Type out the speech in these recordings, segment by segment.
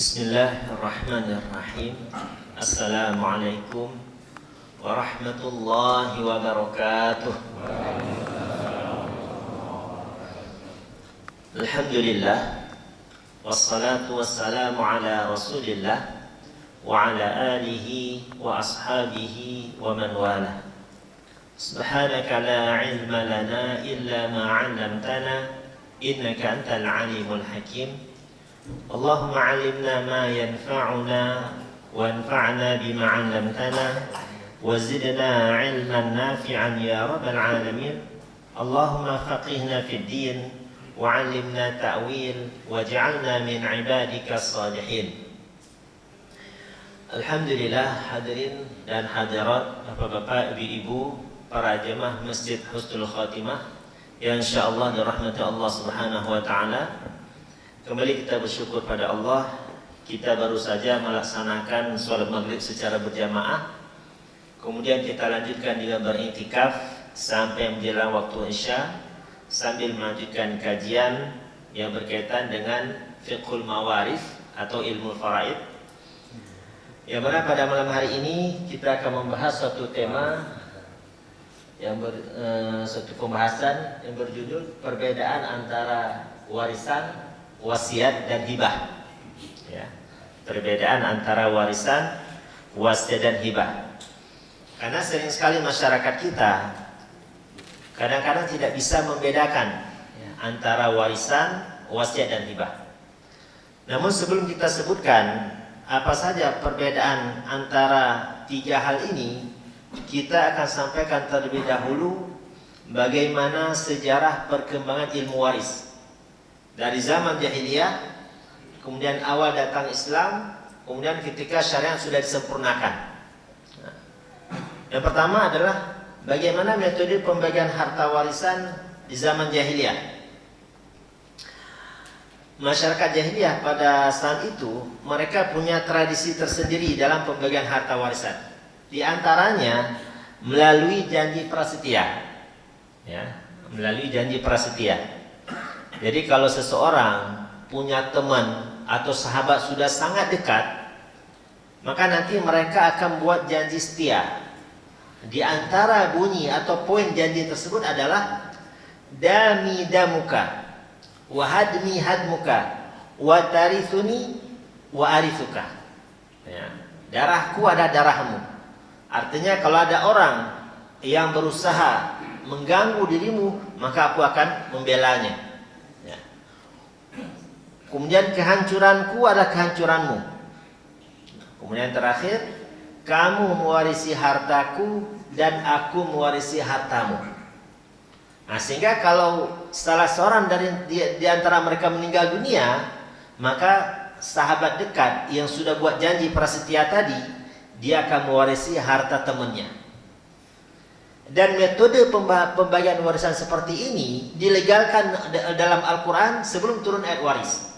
Bismillahirrahmanirrahim. Assalamualaikum warahmatullahi wabarakatuh. Alhamdulillah, wassalatu wassalamu ala rasulillah wa ala alihi wa ashabihi wa man wala. Subhanaka la ilma lana illa ma 'allamtana innaka antal alimul hakim. Allahumma 'allimna ma yanfa'una wanfa'na bima 'allamtana wa zidna 'ilman nafi'an ya rabbal alamin. Allahumma faqihna fid din wa 'allimna ta'wil waj'alna min 'ibadika as-salihin. Alhamdulillah, hadirin dan hadirat, bapak-bapak, ibu-ibu, para jemaah Masjid Husnul Khatimah yang insyaallah dirahmati Allah Subhanahu wa taala. Kembali kita bersyukur pada Allah, kita baru saja melaksanakan sholat maghrib secara berjamaah. Kemudian kita lanjutkan dengan beriktikaf sampai menjelang waktu isya, sambil melanjutkan kajian yang berkaitan dengan fiqhul mawarith atau ilmu faraid. Yang mana pada malam hari ini kita akan membahas suatu tema suatu pembahasan yang berjudul perbedaan antara warisan, wasiat dan hibah. Ya, perbedaan antara warisan, wasiat dan hibah. Karena sering sekali masyarakat kita kadang-kadang tidak bisa membedakan antara warisan, wasiat dan hibah. Namun sebelum kita sebutkan apa saja perbedaan antara tiga hal ini, kita akan sampaikan terlebih dahulu bagaimana sejarah perkembangan ilmu waris dari zaman jahiliyah, kemudian awal datang Islam, kemudian ketika syariat sudah disempurnakan. Yang pertama adalah bagaimana metode pembagian harta warisan di zaman jahiliyah. Masyarakat jahiliyah pada saat itu mereka punya tradisi tersendiri dalam pembagian harta warisan. Di antaranya melalui janji prasetia. Ya, melalui janji prasetia. Jadi kalau seseorang punya teman atau sahabat sudah sangat dekat, maka nanti mereka akan buat janji setia. Di antara bunyi atau poin janji tersebut adalah dami damuka wa hadmi hadmuka wa tarithuni wa arithuka. Ya, darahku ada darahmu. Artinya kalau ada orang yang berusaha mengganggu dirimu, maka aku akan membelanya. Kemudian kehancuranku adalah kehancuranmu. Kemudian terakhir, kamu mewarisi hartaku dan aku mewarisi hartamu. Nah, sehingga kalau salah seorang di antara mereka meninggal dunia, maka sahabat dekat yang sudah buat janji prasetia tadi, dia akan mewarisi harta temannya. Dan metode pembagian warisan seperti ini dilegalkan dalam Al-Quran sebelum turun ayat waris.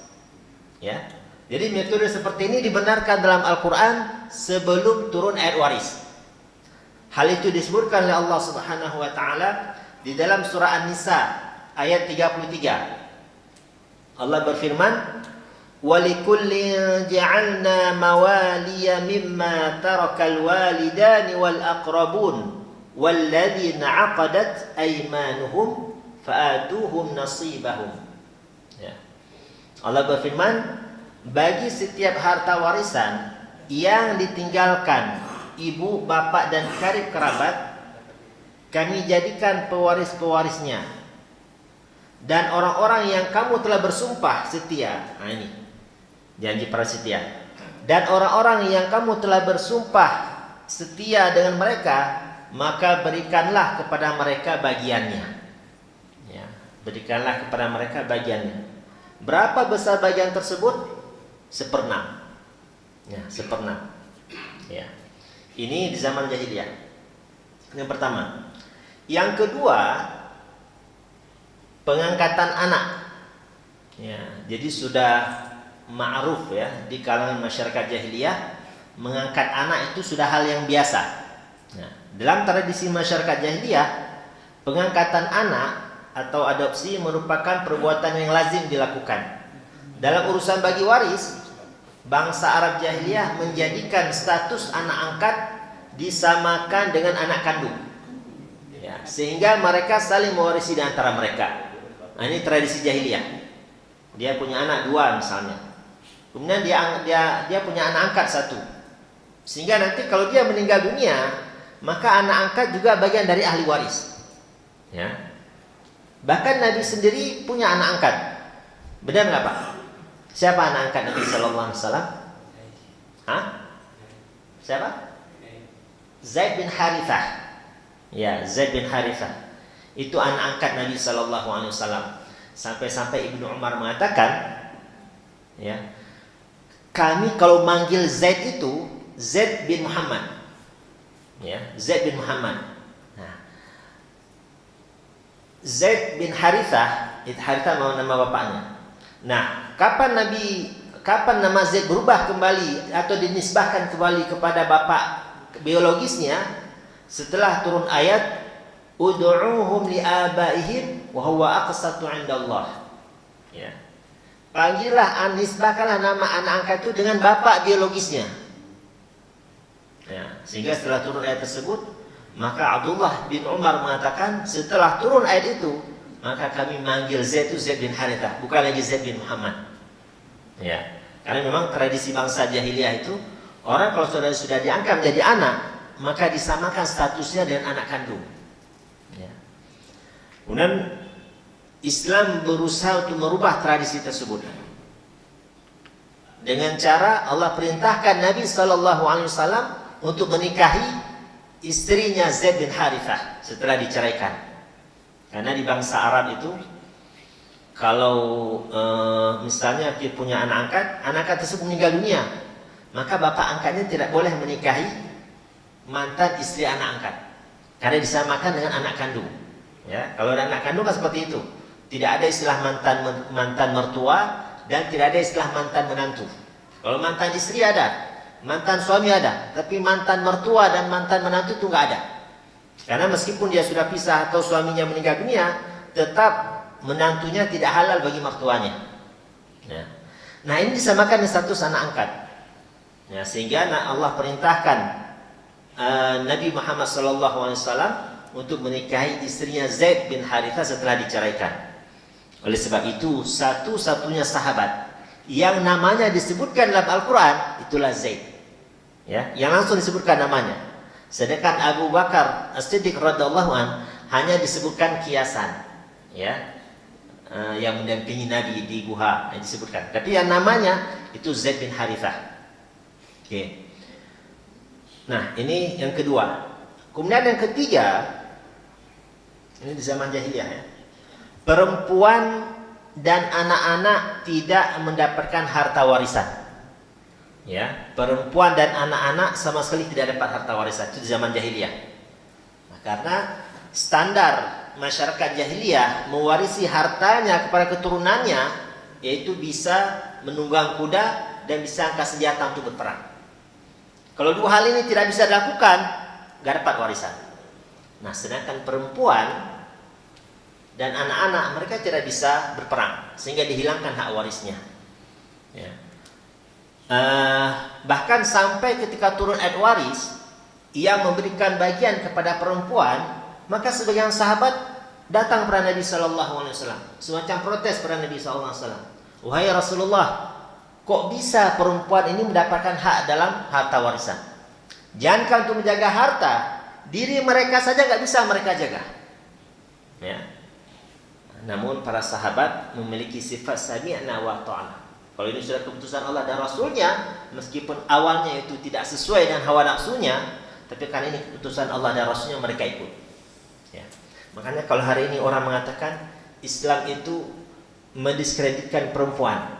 Ya, jadi metode seperti ini dibenarkan dalam Al-Quran sebelum turun ayat waris. Hal itu disebutkan oleh Allah Subhanahu wa taala di dalam surah An-Nisa ayat 33. Allah berfirman, "Walikullin ja'alna mawaliya mimma tarakal walidani wal aqrabun walladzina 'aqadat aymanuhum fa'atuhum nasibahum." Allah berfirman, bagi setiap harta warisan yang ditinggalkan ibu, bapak dan karib kerabat, kami jadikan pewaris-pewarisnya. Dan orang-orang yang kamu telah bersumpah setia. Nah ini, janji prasetia. Dan orang-orang yang kamu telah bersumpah setia dengan mereka, maka berikanlah kepada mereka bagiannya. Ya, berikanlah kepada mereka bagiannya. Berapa besar bagian tersebut? Seperenam. Ya, seperenam. Ya. Ini di zaman jahiliyah. Yang pertama. Yang kedua, pengangkatan anak. Ya, jadi sudah ma'ruf ya di kalangan masyarakat jahiliyah, mengangkat anak itu sudah hal yang biasa. Nah, dalam tradisi masyarakat jahiliyah, pengangkatan anak atau adopsi merupakan perbuatan yang lazim dilakukan. Dalam urusan bagi waris, bangsa Arab jahiliyah menjadikan status anak angkat disamakan dengan anak kandung. Ya, sehingga mereka saling mewarisi di antara mereka. Nah, ini tradisi jahiliyah. Dia punya anak dua misalnya. Kemudian dia punya anak angkat satu. Sehingga nanti kalau dia meninggal dunia, maka anak angkat juga bagian dari ahli waris. Ya. Bahkan Nabi sendiri punya anak angkat. Benar nggak Pak? Siapa anak angkat Nabi Sallallahu Alaihi Wasallam? Hah? Siapa? Zaid bin Harithah. Ya, Zaid bin Harithah. Itu anak angkat Nabi Sallallahu Alaihi Wasallam. Sampai-sampai Ibnu Umar mengatakan, ya, kami kalau manggil Zaid itu Zaid bin Muhammad. Ya, Zaid bin Muhammad. Nah, Zaid bin Harithah, itu Harithah nama bapaknya. Nah, kapan nama Zaid berubah kembali atau dinisbahkan kembali kepada bapak biologisnya? Setelah turun ayat ud'uuhum li'abaihim wa huwa aqsatu 'indallah. Ya. Panggillah, nisbahkanlah nama anak angkat itu dengan bapak biologisnya. Ya, sehingga setelah turun ayat tersebut, maka Abdullah bin Umar mengatakan, setelah turun ayat itu, maka kami manggil Zaid itu Zaid bin Harithah, bukan lagi Zaid bin Muhammad. Ya, karena memang tradisi bangsa jahiliyah itu, orang kalau sudah diangkat menjadi anak, maka disamakan statusnya dengan anak kandung. Ya. Kemudian Islam berusaha untuk merubah tradisi tersebut dengan cara Allah perintahkan Nabi Sallallahu Alaihi Wasallam untuk menikahi istrinya Zaid bin Harithah setelah diceraikan. Karena di bangsa Arab itu kalau misalnya dia punya anak angkat tersebut meninggal dunia, maka bapak angkatnya tidak boleh menikahi mantan istri anak angkat, karena disamakan dengan anak kandung. Ya, kalau ada anak kandung kan seperti itu. Tidak ada istilah mantan mertua dan tidak ada istilah mantan menantu. Kalau mantan istri ada, mantan suami ada, tapi mantan mertua dan mantan menantu itu nggak ada. Karena meskipun dia sudah pisah atau suaminya meninggal dunia, tetap menantunya tidak halal bagi mertuanya. Ya. Nah, ini disamakan dengan status anak angkat. Ya, sehingga Allah perintahkan Nabi Muhammad SAW untuk menikahi istrinya Zaid bin Harithah setelah diceraikan. Oleh sebab itu, satu-satunya sahabat yang namanya disebutkan dalam Al-Quran itulah Zaid. Ya, yang langsung disebutkan namanya. Sedangkan Abu Bakar As-Siddiq radhiyallahu an hanya disebutkan kiasan, ya, yang mendampingi Nabi di Guha yang disebutkan. Tapi yang namanya itu Zaid bin Harithah. Oke. Nah, ini yang kedua. Kemudian yang ketiga, ini di zaman jahiliyah ya. Perempuan dan anak-anak tidak mendapatkan harta warisan. Ya, perempuan dan anak-anak sama sekali tidak dapat harta warisan. Itu di zaman jahiliyah. Nah, karena standar masyarakat jahiliyah mewarisi hartanya kepada keturunannya, yaitu bisa menunggang kuda dan bisa angkat senjata untuk berperang. Kalau dua hal ini tidak bisa dilakukan, nggak dapat warisan. Nah, sedangkan perempuan dan anak-anak mereka tidak bisa berperang, sehingga dihilangkan hak warisnya. Ya. Bahkan sampai ketika turun ayat waris yang memberikan bagian kepada perempuan, maka sebagian sahabat datang kepada Nabi Sallallahu Alaihi Wasallam, semacam protes kepada Nabi Sallallahu Alaihi Wasallam. Wahai Rasulullah, kok bisa perempuan ini mendapatkan hak dalam harta warisan? Jangankan untuk menjaga harta, diri mereka saja nggak bisa mereka jaga. Ya. Namun para sahabat memiliki sifat sami'na wa ta'ana. Kalau ini sudah keputusan Allah dan Rasulnya, meskipun awalnya itu tidak sesuai dengan hawa nafsunya, tapi karena ini keputusan Allah dan Rasulnya, mereka ikut. Ya. Makanya kalau hari ini orang mengatakan Islam itu mendiskreditkan perempuan,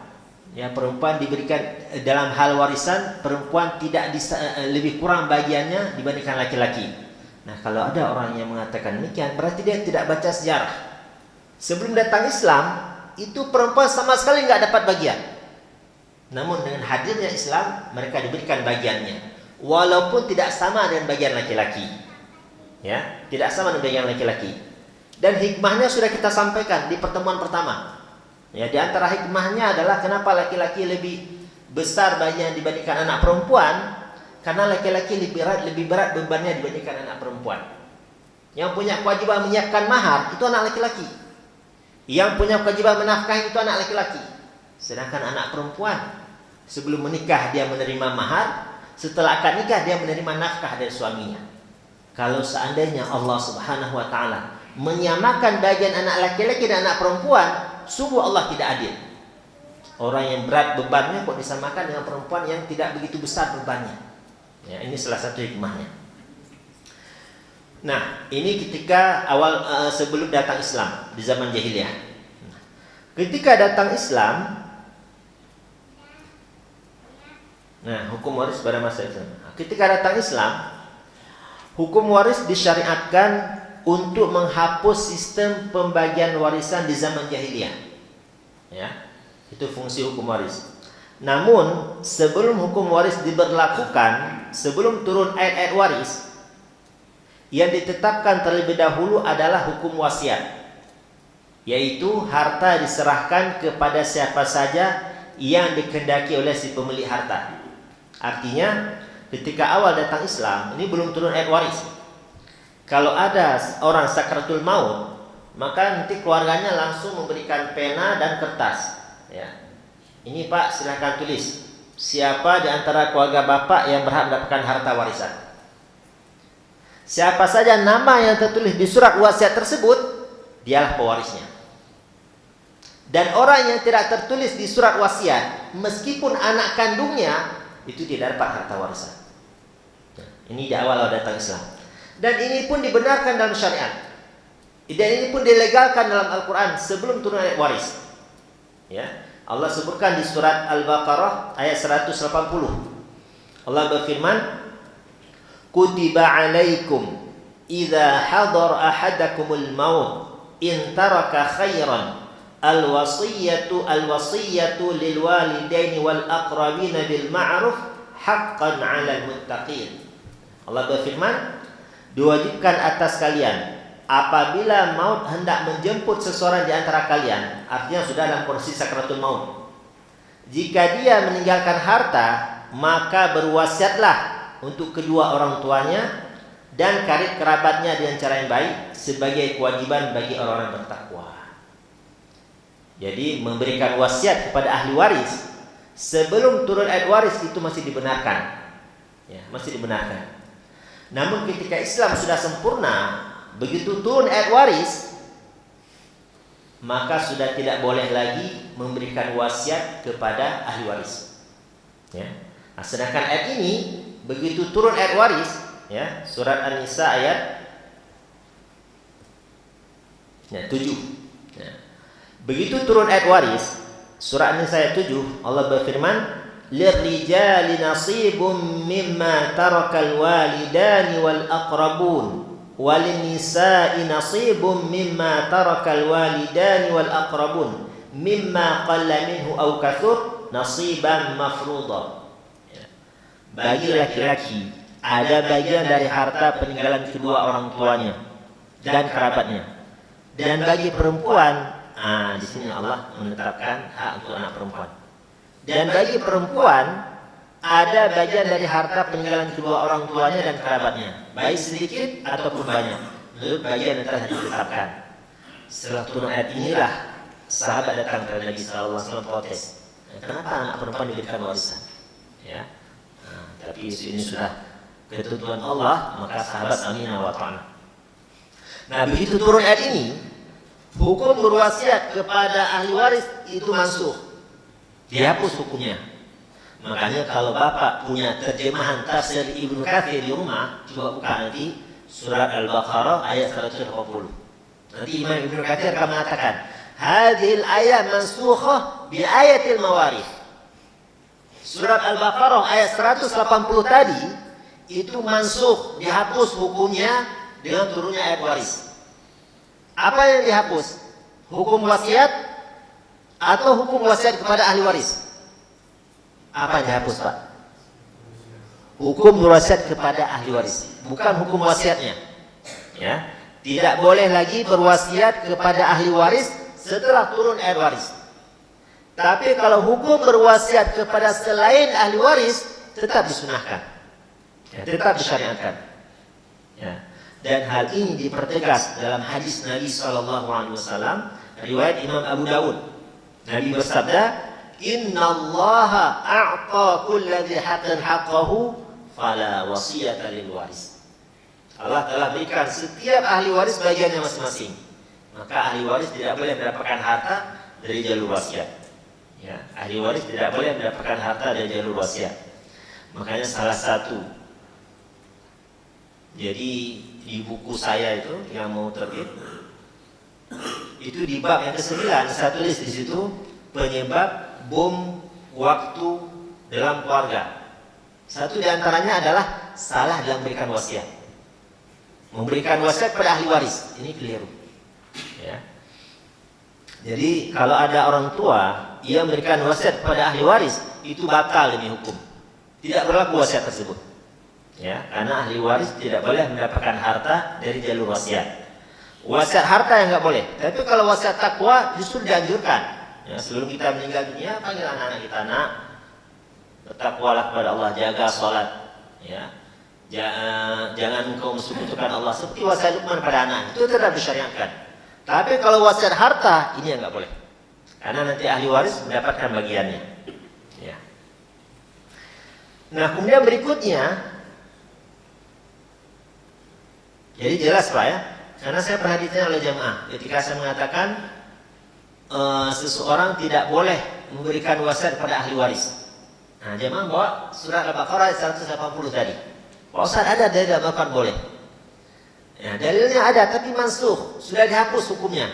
ya, perempuan diberikan dalam hal warisan, perempuan tidak lebih kurang bagiannya dibandingkan laki-laki. Nah, kalau ada orang yang mengatakan demikian, berarti dia tidak baca sejarah. Sebelum datang Islam, itu perempuan sama sekali nggak dapat bagian. Namun dengan hadirnya Islam, mereka diberikan bagiannya, walaupun tidak sama dengan bagian laki-laki. Ya, tidak sama dengan bagian laki-laki. Dan hikmahnya sudah kita sampaikan di pertemuan pertama. Ya, di antara hikmahnya adalah kenapa laki-laki lebih besar bagian dibandingkan anak perempuan, karena laki-laki lebih berat bebannya dibandingkan anak perempuan. Yang punya kewajiban menyiapkan mahar itu anak laki-laki. Yang punya kewajiban menafkahi itu anak laki-laki. Sedangkan anak perempuan sebelum menikah dia menerima mahar, setelah akad nikah dia menerima nafkah dari suaminya. Kalau seandainya Allah Subhanahu wa taala menyamakan bagian anak laki-laki dan anak perempuan, sungguh Allah tidak adil. Orang yang berat bebannya kok disamakan dengan perempuan yang tidak begitu besar bebannya. Ya, ini salah satu hikmahnya. Nah, ini ketika awal sebelum datang Islam di zaman jahiliyah. Ketika datang Islam, nah hukum waris pada masa itu. Ketika datang Islam, hukum waris disyariatkan untuk menghapus sistem pembagian warisan di zaman jahiliyah. Ya, itu fungsi hukum waris. Namun sebelum hukum waris diberlakukan, sebelum turun ayat-ayat waris, yang ditetapkan terlebih dahulu adalah hukum wasiat, yaitu harta diserahkan kepada siapa saja yang dikehendaki oleh si pemilik harta. Artinya ketika awal datang Islam, ini belum turun ayat waris. Kalau ada orang sakratul maut, maka nanti keluarganya langsung memberikan pena dan kertas. Ya, ini Pak, silakan tulis siapa di antara keluarga Bapak yang berhak mendapatkan harta warisan. Siapa saja nama yang tertulis di surat wasiat tersebut, dialah pewarisnya. Dan orang yang tidak tertulis di surat wasiat, meskipun anak kandungnya, itu tidak dapat harta warisan. Ini di awal datang Islam. Dan ini pun dibenarkan dalam syariat. Dan ini pun dilegalkan dalam Al-Quran sebelum turun ayat waris. Ya, Allah sebutkan di surat Al-Baqarah ayat 180. Allah berfirman, Kutiba alaikum idza hadar ahadakumul maut in taraka khairan al-wasiyatu lil walidaini wal aqrabina bil ma'ruf haqqan 'alal muttaqin. Allah berfirman, diwajibkan atas kalian apabila maut hendak menjemput seseorang di antara kalian, artinya sudah dalam kondisi sakratul maut, jika dia meninggalkan harta, maka berwasiatlah untuk kedua orang tuanya dan karib kerabatnya dengan cara yang baik sebagai kewajiban bagi orang-orang bertakwa. Jadi memberikan wasiat kepada ahli waris sebelum turun ayat waris itu masih dibenarkan. Ya, masih dibenarkan. Namun ketika Islam sudah sempurna, begitu turun ayat waris, maka sudah tidak boleh lagi memberikan wasiat kepada ahli waris. Ya. Nah, sedangkan ayat ini begitu turun ayat waris, ya, surat An-Nisa ayat 7. Ya. Begitu turun ayat waris, surat An-Nisa ayat 7, Allah berfirman, "Lirrijali nasibum mimma tarakal walidani wal aqrabun, walin-nisa'i nasibum mimma tarakal walidani wal aqrabun, mimma qalla minhu aw kathur nasiban mafruḍa." Bagi laki-laki ada bagian dari harta peninggalan kedua orang tuanya dan kerabatnya. Dan bagi perempuan, di sini Allah menetapkan hak untuk anak perempuan. Dan bagi perempuan ada bagian dari harta peninggalan kedua orang tuanya dan kerabatnya, baik sedikit ataupun banyak, menurut bagian yang telah ditetapkan. Setelah turun ayat inilah sahabat datang kepada Nabi sallallahu alaihi wasallam protes. Kenapa anak perempuan diberikan warisan? Ya. Tapi ini sudah ketentuan Allah, maka sahabat aminah wa ta'ala. Nah, begitu turun ayat ini, hukum berwasiat kepada ahli waris itu mansuh, dihapus hukumnya. Makanya kalau Bapak punya terjemahan tafsir Ibnu Katsir di rumah, coba buka nanti surat Al-Baqarah ayat 180. Nanti Imam Ibnu Katsir akan mengatakan, hadhil ayat mansukhah bi ayatil mawarith. Surat Al-Baqarah ayat 180 tadi itu mansukh, dihapus hukumnya dengan turunnya ayat waris. Apa yang dihapus? Hukum wasiat atau hukum wasiat kepada ahli waris? Apa yang dihapus, Pak? Hukum berwasiat kepada ahli waris, bukan hukum wasiatnya. Ya, tidak boleh lagi berwasiat kepada ahli waris setelah turun ayat waris. Tapi kalau hukum berwasiat kepada selain ahli waris tetap disunahkan, ya, tetap disyariatkan. Ya. Dan hal ini dipertegas dalam hadis Nabi SAW, riwayat Imam Abu Dawud. Nabi bersabda, Inna Allaha a'ta kulli dhi haqqin haqqahu fala wasiyata lil waris. Allah telah berikan setiap ahli waris bagiannya masing-masing. Maka ahli waris tidak boleh mendapatkan harta dari jalur wasiat. Ya, ahli waris tidak boleh mendapatkan harta dari jalur wasiat. Makanya salah satu, jadi di buku saya itu yang mau terbit, itu di bab yang ke-9 saya tulis di situ penyebab bom waktu dalam keluarga. Satu di antaranya adalah salah dalam memberikan wasiat. Memberikan wasiat pada ahli waris, ini keliru. Ya. Jadi kalau ada orang tua ia memberikan wasiat kepada ahli waris, itu batal demi hukum. Tidak berlaku wasiat tersebut. Ya, karena ahli waris tidak boleh mendapatkan harta dari jalur wasiat. Wasiat harta yang nggak boleh. Tapi kalau wasiat takwa justru dianjurkan. Ya, sebelum kita meninggal dunia, panggil anak-anak kita, nak, bertakwalah kepada Allah, jaga sholat. Ya, jangan engkau mensekutukan Allah. Seperti wasiat Luqman pada anak, itu tetap disyariatkan. Tapi kalau wasiat harta, ini yang nggak boleh. Karena nanti ahli waris mendapatkan bagiannya. Ya. Nah, kemudian berikutnya, jadi jelas Pak ya, karena saya pernah ditanya oleh jamaah ketika saya mengatakan seseorang tidak boleh memberikan wasiat pada ahli waris. Nah, jamaah bawa surat Al-Baqarah 180 tadi. Pak Ustaz, ada dari Al-Baqarah boleh. Ya, dalilnya ada tapi mansukh, sudah dihapus hukumnya.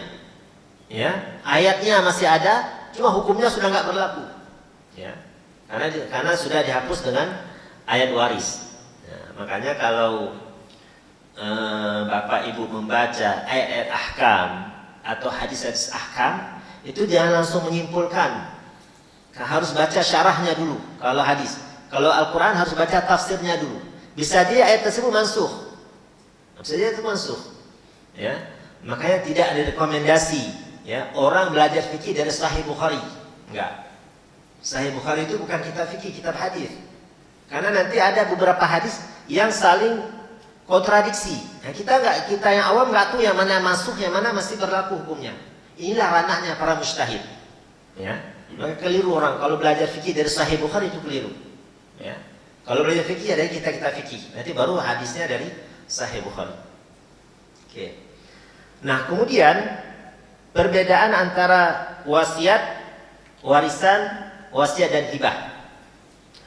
Ya, ayatnya masih ada, cuma hukumnya sudah nggak berlaku. Ya, karena sudah dihapus dengan ayat waris. Ya, makanya kalau Bapak Ibu membaca ayat-ayat ahkam atau hadis-hadis ahkam, itu jangan langsung menyimpulkan. Harus baca syarahnya dulu. Kalau hadis, kalau Al-Quran harus baca tafsirnya dulu. Bisa jadi ayat tersebut mansukh. Bisa jadi itu mansukh. Ya, makanya tidak ada rekomendasi. Ya, orang belajar fikih dari Sahih Bukhari, enggak. Sahih Bukhari itu bukan kitab fikih, kitab hadis. Karena nanti ada beberapa hadis yang saling kontradiksi. Nah, kita yang awam nggak tahu yang mana masuk, yang mana masih berlaku hukumnya. Inilah ranahnya para mujtahid. Ya, maka keliru orang kalau belajar fikih dari Sahih Bukhari itu keliru. Ya, kalau belajar fikih dari kitab-kitab fikih, nanti baru hadisnya dari Sahih Bukhari. Oke. Nah, kemudian perbedaan antara wasiat, warisan, wasiat dan hibah.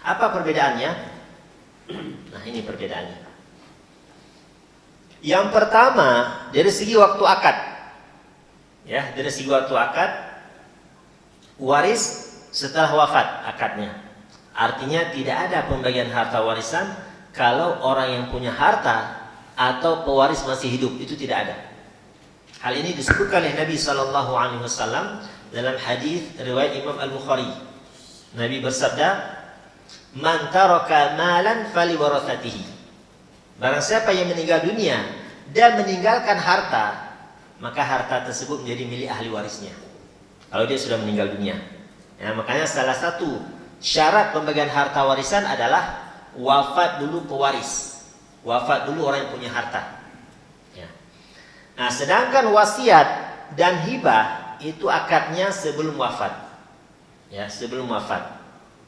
Apa perbedaannya? Nah, ini perbedaannya. Yang pertama, dari segi waktu akad. Ya, dari segi waktu akad, waris setelah wafat akadnya. Artinya tidak ada pembagian harta warisan kalau orang yang punya harta atau pewaris masih hidup, itu tidak ada. Hal ini disebutkan oleh Nabi SAW dalam hadis riwayat Imam Al-Bukhari. Nabi bersabda, "Man taraka malan fali warathatihi." Barang siapa yang meninggal dunia dan meninggalkan harta, maka harta tersebut menjadi milik ahli warisnya. Kalau dia sudah meninggal dunia. Ya, makanya salah satu syarat pembagian harta warisan adalah wafat dulu pewaris. Wafat dulu orang yang punya harta. Nah, sedangkan wasiat dan hibah itu akadnya sebelum wafat. Ya, sebelum wafat.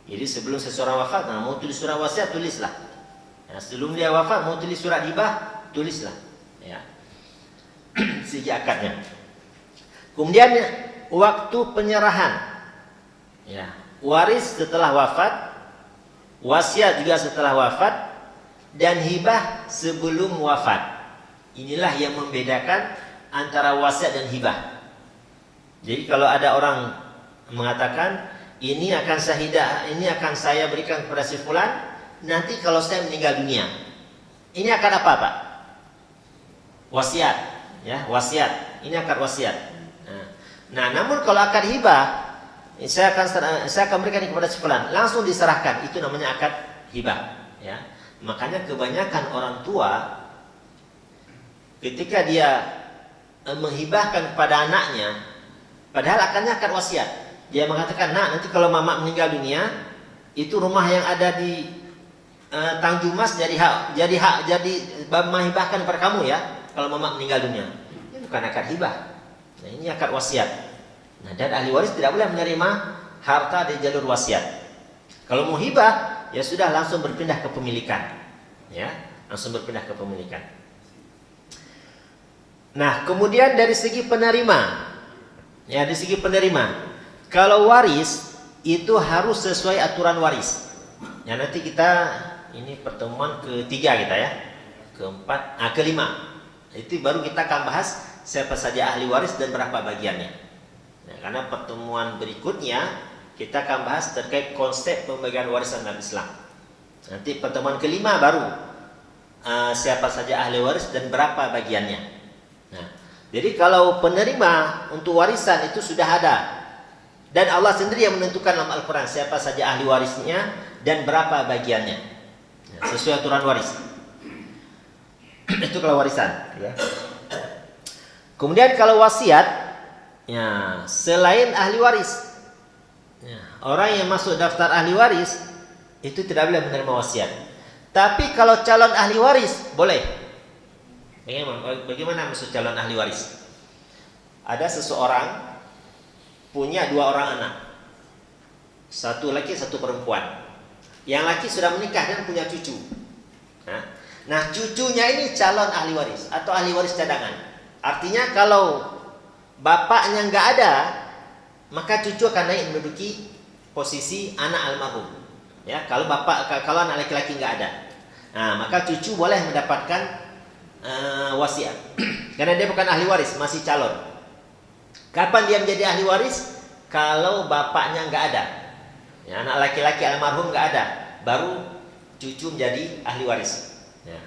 Jadi sebelum seseorang wafat, nah, mau tulis surat wasiat, tulislah. Ya, sebelum dia wafat, mau tulis surat hibah, tulislah. Ya. Segi akadnya. Kemudian waktu penyerahan. Ya, waris setelah wafat, wasiat juga setelah wafat, dan hibah sebelum wafat. Inilah yang membedakan antara wasiat dan hibah. Jadi kalau ada orang mengatakan ini akan saya berikan kepada si fulan nanti kalau saya meninggal dunia. Ini akad apa, Pak? Wasiat, ya, wasiat. Ini akad wasiat. Nah, namun kalau akad hibah, saya akan berikan kepada si fulan, langsung diserahkan. Itu namanya akad hibah, ya. Makanya kebanyakan orang tua ketika dia menghibahkan kepada anaknya, padahal akadnya akad wasiat. Dia mengatakan, nak, nanti kalau mama meninggal dunia, itu rumah yang ada di Tanjung Mas jadi mama hibahkan kepada kamu ya. Kalau mama meninggal dunia, ini bukan akad hibah. Nah, ini akad wasiat. Nah, dan ahli waris tidak boleh menerima harta dari jalur wasiat. Kalau mau hibah, ya sudah langsung berpindah ke pemilikan. Ya, langsung berpindah ke pemilikan. Nah, kemudian dari segi penerima, ya dari segi penerima, kalau waris itu harus sesuai aturan waris. Ya nanti kita ini pertemuan ketiga kita ya, kelima. Itu baru kita akan bahas siapa saja ahli waris dan berapa bagiannya. Nah, karena pertemuan berikutnya kita akan bahas terkait konsep pembagian warisan dalam Islam. Nanti pertemuan kelima baru siapa saja ahli waris dan berapa bagiannya. Nah, jadi kalau penerima untuk warisan itu sudah ada, dan Allah sendiri yang menentukan dalam Al-Quran siapa saja ahli warisnya dan berapa bagiannya, nah, sesuai aturan waris. Itu kalau warisan ya. Kemudian kalau wasiat, ya selain ahli waris, ya, orang yang masuk daftar ahli waris itu tidak boleh menerima wasiat. Tapi kalau calon ahli waris boleh. Bagaimana maksud calon ahli waris? Ada seseorang punya 2 orang anak, satu laki satu perempuan. Yang laki sudah menikah dan punya cucu. Nah, cucunya ini calon ahli waris atau ahli waris cadangan. Artinya kalau bapaknya nggak ada, maka cucu akan naik menduduki posisi anak almarhum. Ya, kalau anak laki-laki nggak ada, nah maka cucu boleh mendapatkan wasiat karena dia bukan ahli waris, masih calon. Kapan dia menjadi ahli waris? Kalau bapaknya nggak ada, ya, anak laki-laki almarhum nggak ada, baru cucu menjadi ahli waris ya.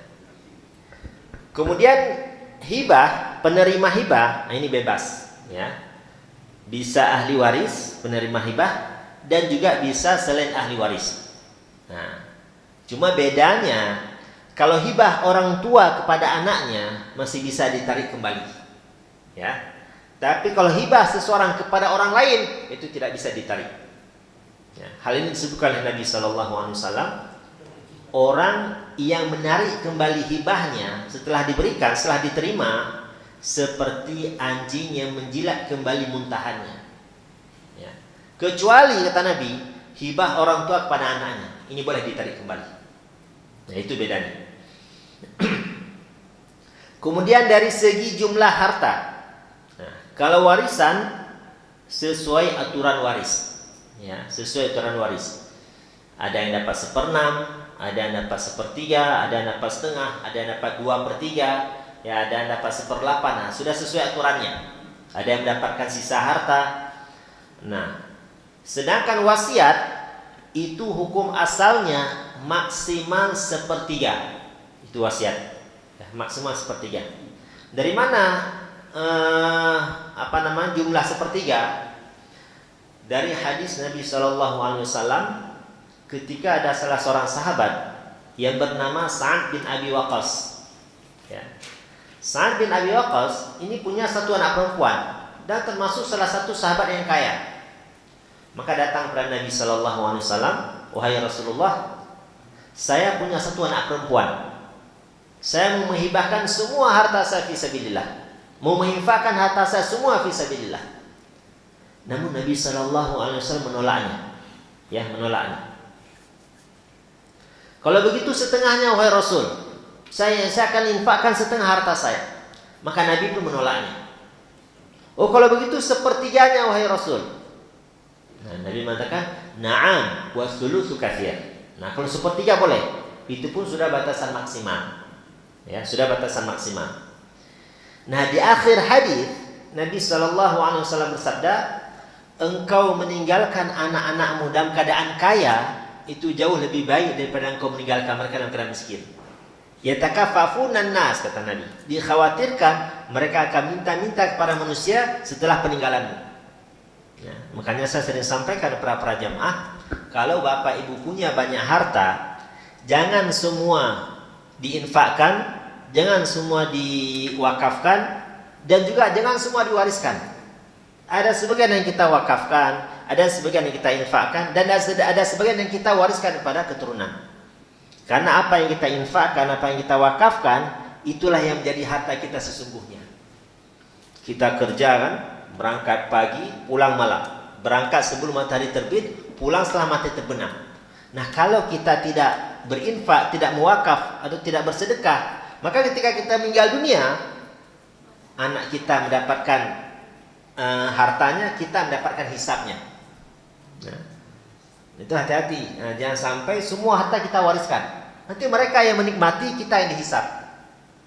Kemudian hibah, penerima hibah, nah ini bebas ya, bisa ahli waris penerima hibah dan juga bisa selain ahli waris. Nah, cuma bedanya kalau hibah orang tua kepada anaknya masih bisa ditarik kembali, ya. Tapi kalau hibah seseorang kepada orang lain itu tidak bisa ditarik. Ya. Hal ini disebutkan oleh Nabi SAW. Orang yang menarik kembali hibahnya setelah diberikan, setelah diterima, seperti anjing yang menjilat kembali muntahannya. Ya. Kecuali kata Nabi, hibah orang tua kepada anaknya ini boleh ditarik kembali. Nah, itu bedanya. Kemudian dari segi jumlah harta, nah, kalau warisan sesuai aturan waris, ya, sesuai aturan waris. Ada yang dapat 1/6, ada yang dapat 1/3, ada yang dapat setengah, ada yang dapat 2/3, ya, ada yang dapat 1/8. Nah, sudah sesuai aturannya. Ada yang mendapatkan sisa harta. Nah, sedangkan wasiat itu hukum asalnya maksimal 1/3. Itu wasiat ya, maksimal 1/3. Dari mana jumlah 1/3? Dari hadis Nabi SAW ketika ada salah seorang sahabat yang bernama Sa'ad bin Abi Waqqas ya. Sa'ad bin Abi Waqqas ini punya 1 anak perempuan dan termasuk salah satu sahabat yang kaya. Maka datang kepada Nabi SAW, wahai Rasulullah, saya punya 1 anak perempuan. Saya mau menghibahkan semua harta saya fisabilillah, mau menginfakkan harta saya semua fisabilillah. Namun Nabi SAW menolaknya. Ya, menolaknya. Kalau begitu setengahnya wahai Rasul, saya akan infakkan setengah harta saya. Maka Nabi pun menolaknya. Oh, kalau begitu 1/3 wahai Rasul. Nah, Nabi mengatakan, "Na'am wa tsulusu katsir." Nah, kalau 1/3 boleh. Itu pun sudah batasan maksimal. Ya, sudah batasan maksimal. Nah, di akhir hadis Nabi SAW bersabda, engkau meninggalkan anak-anakmu dalam keadaan kaya itu jauh lebih baik daripada engkau meninggalkan mereka dalam keadaan miskin. Yatakaffafunan nas, kata Nabi. Dikhawatirkan mereka akan minta-minta kepada manusia setelah peninggalanmu. Ya, makanya saya sering sampaikan kepada para jamaah, kalau bapak ibu punya banyak harta, jangan semua diinfakkan, jangan semua diwakafkan, dan juga jangan semua diwariskan. Ada sebagian yang kita wakafkan, ada sebagian yang kita infakkan, dan ada sebagian yang kita wariskan kepada keturunan. Karena apa yang kita infakkan, apa yang kita wakafkan, itulah yang menjadi harta kita sesungguhnya. Kita kerja kan, berangkat pagi, pulang malam. Berangkat sebelum matahari terbit, pulang setelah matahari terbenam. Nah, kalau kita tidak berinfak, tidak mewakaf, atau tidak bersedekah, maka ketika kita meninggal dunia, anak kita mendapatkan hartanya, kita mendapatkan hisabnya. Nah, itu hati-hati. Nah, jangan sampai semua harta kita wariskan. Nanti mereka yang menikmati, kita yang dihisab.